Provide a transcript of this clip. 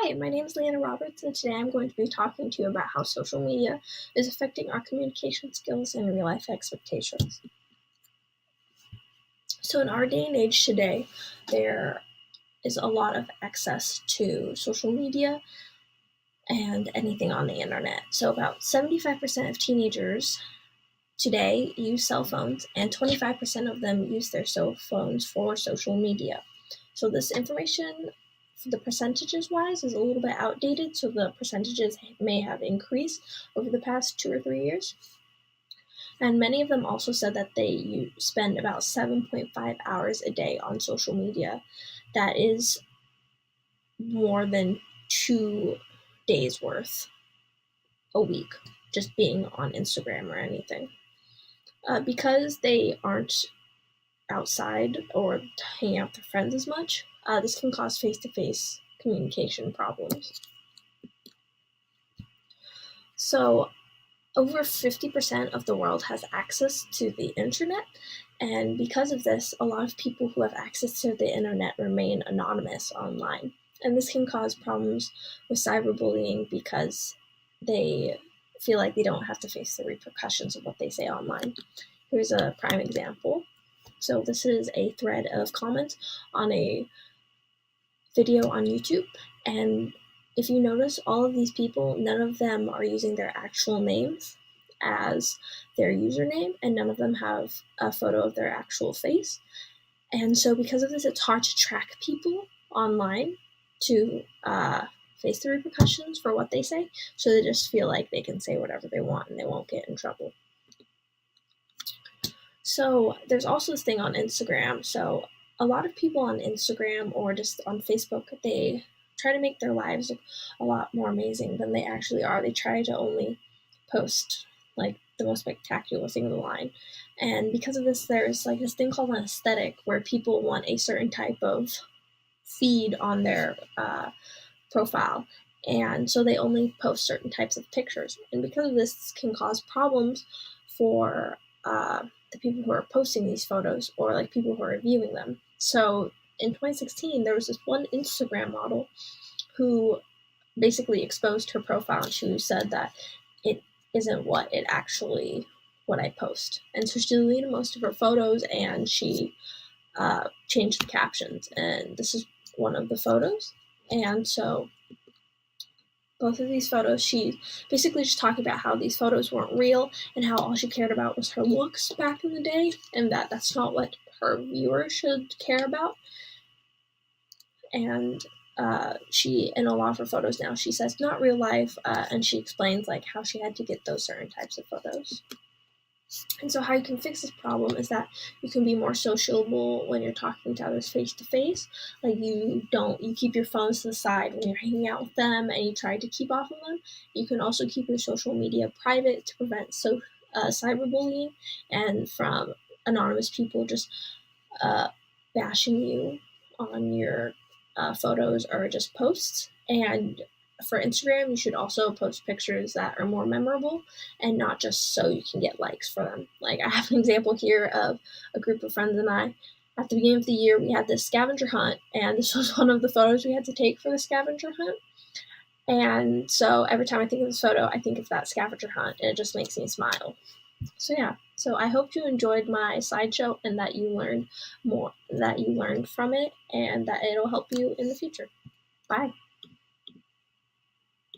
Hi, my name is Leanna Roberts, and today I'm going to be talking to you about how social media is affecting our communication skills and real life expectations. So, in our day and age today, there is a lot of access to social media and anything on the internet. So, about 75% of teenagers today use cell phones, and 25% of them use their cell phones for social media. So, this information, the percentages wise, is a little bit outdated, so the percentages may have increased over the past 2 or 3 years. And many of them also said that they spend about 7.5 hours a day on social media. That is more than 2 days worth a week just being on Instagram or anything. Because they aren't outside or hanging out with their friends as much, this can cause face-to-face communication problems. So, over 50% of the world has access to the internet, and because of this, a lot of people who have access to the internet remain anonymous online. And this can cause problems with cyberbullying because they feel like they don't have to face the repercussions of what they say online. Here's a prime example. So this is a thread of comments on a video on YouTube, and if you notice, all of these people, none of them are using their actual names as their username, and none of them have a photo of their actual face. And so because of this, it's hard to track people online to face the repercussions for what they say, so they just feel like they can say whatever they want and they won't get in trouble. So there's also this thing on Instagram. So a lot of people on Instagram or just on Facebook, they try to make their lives look a lot more amazing than they actually are. They try to only post like the most spectacular thing of the line. And because of this, there's like this thing called an aesthetic where people want a certain type of feed on their profile. And so they only post certain types of pictures. And because of this can cause problems for the people who are posting these photos or like people who are viewing them. So in 2016, there was this one Instagram model who basically exposed her profile, and she said that it isn't what I post. And so she deleted most of her photos, and she changed the captions. And this is one of the photos. And so both of these photos, she basically just talked about how these photos weren't real and how all she cared about was her looks back in the day, and that's not what her viewers should care about. And she, in a lot of her photos now, she says not real life, and she explains like how she had to get those certain types of photos. And so how you can fix this problem is that you can be more sociable when you're talking to others face to face. Like you keep your phones to the side when you're hanging out with them, and you try to keep off of them. You can also keep your social media private to prevent cyberbullying and from anonymous people just bashing you on your photos or just posts. And for Instagram, you should also post pictures that are more memorable and not just so you can get likes for them. Like I have an example here of a group of friends and I. At the beginning of the year, we had this scavenger hunt, and this was one of the photos we had to take for the scavenger hunt. And so every time I think of this photo, I think of that scavenger hunt, and it just makes me smile. So yeah, so I hope you enjoyed my slideshow and that you learned from it, and that it'll help you in the future. Bye.